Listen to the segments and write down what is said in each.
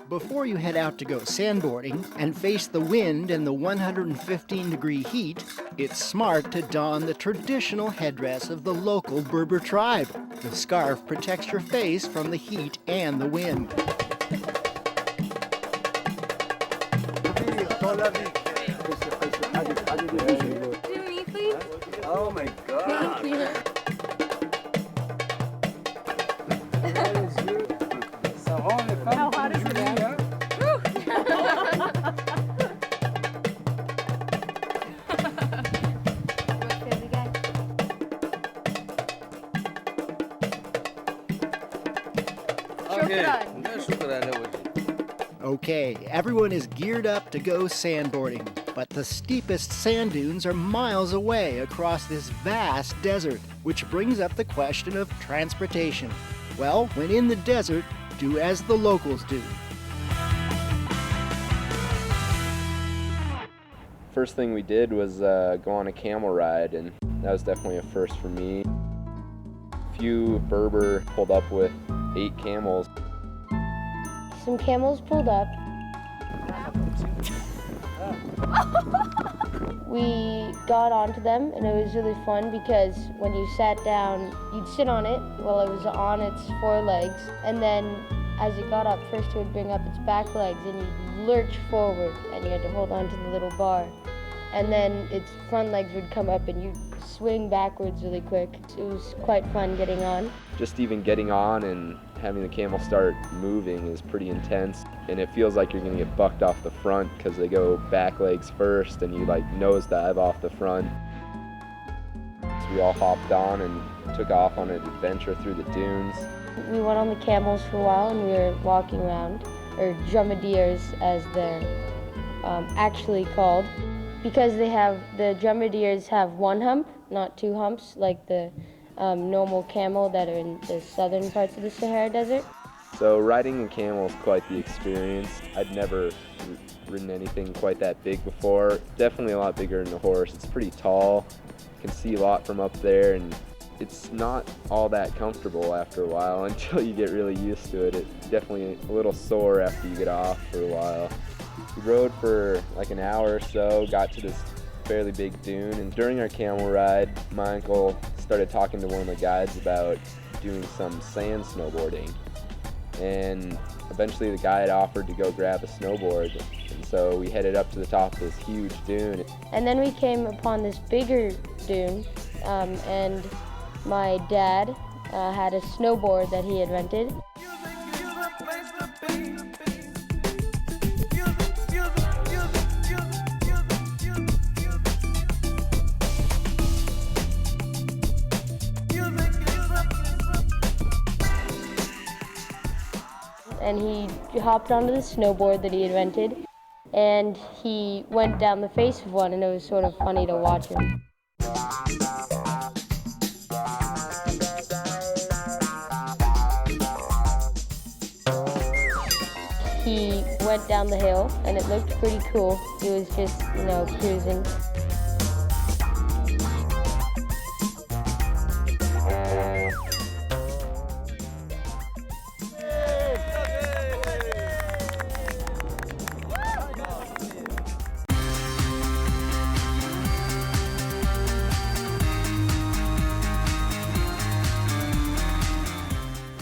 Before you head out to go sandboarding and face the wind and the 115-degree heat, it's smart to don the traditional headdress of the local Berber tribe. The scarf protects your face from the heat and the wind. Oh my God! How hot is it now? Okay, everyone is geared up to go sandboarding, but the steepest sand dunes are miles away across this vast desert, which brings up the question of transportation. Well, when in the desert, do as the locals do. First thing we did was go on a camel ride, and that was definitely a first for me. A few Berber pulled up with 8 camels. Some camels pulled up. We got onto them, and it was really fun because when you sat down, you'd sit on it while it was on its 4 legs, and then as it got up, first it would bring up its back legs, and you'd lurch forward, and you had to hold on to the little bar. And then its front legs would come up, and you'd swing backwards really quick. It was quite fun getting on. Just even getting on and having the camel start moving is pretty intense, and it feels like you're gonna get bucked off the front because they go back legs first and you like nosedive off the front. So we all hopped on and took off on an adventure through the dunes. We went on the camels for a while, and we were walking around, or dromedars as they're actually called, because the dromedars have 1 hump, not 2 humps like the normal camel that are in the southern parts of the Sahara Desert. So riding a camel is quite the experience. I'd never ridden anything quite that big before. Definitely a lot bigger than a horse. It's pretty tall, you can see a lot from up there, and it's not all that comfortable after a while until you get really used to it. It's definitely a little sore after you get off for a while. We rode for like an hour or so, got to this fairly big dune, and during our camel ride, my uncle started talking to one of the guides about doing some sand snowboarding. And eventually the guide offered to go grab a snowboard, and so we headed up to the top of this huge dune. And then we came upon this bigger dune, and my dad had a snowboard that he had rented. And he hopped onto the snowboard that he had rented, and he went down the face of one, and it was sort of funny to watch him. He went down the hill, and it looked pretty cool. He was just, cruising.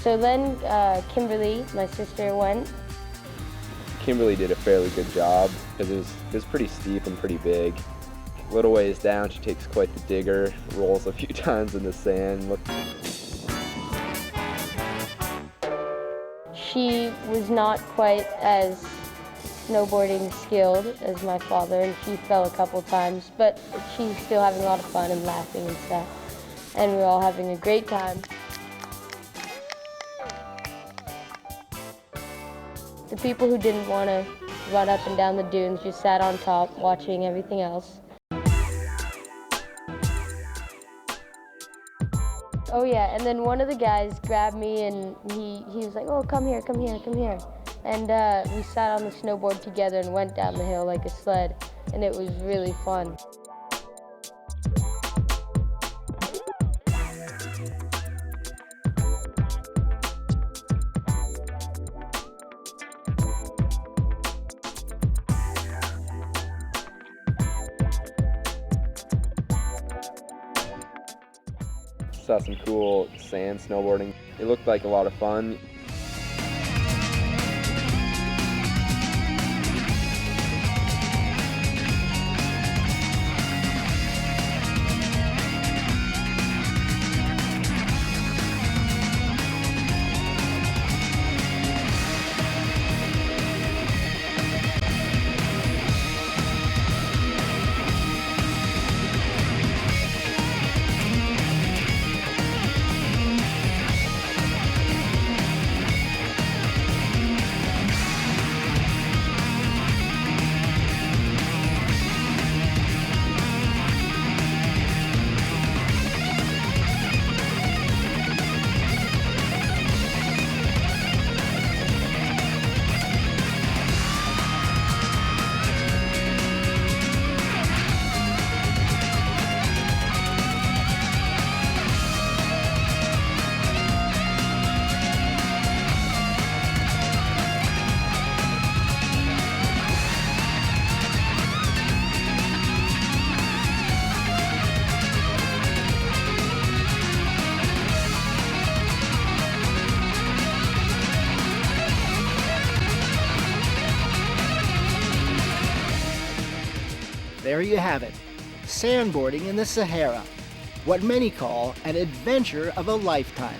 So then Kimberly, my sister, went. Kimberly did a fairly good job because it was pretty steep and pretty big. A little ways down, she takes quite the digger, rolls a few times in the sand. She was not quite as snowboarding skilled as my father, and she fell a couple times, but she's still having a lot of fun and laughing and stuff, and we're all having a great time. The people who didn't want to run up and down the dunes just sat on top watching everything else. Oh yeah, and then one of the guys grabbed me, and he was like, "Oh, come here, come here, come here." And we sat on the snowboard together and went down the hill like a sled, and it was really fun. saw some cool sand snowboarding. It looked like a lot of fun. There you have it, sandboarding in the Sahara, what many call an adventure of a lifetime.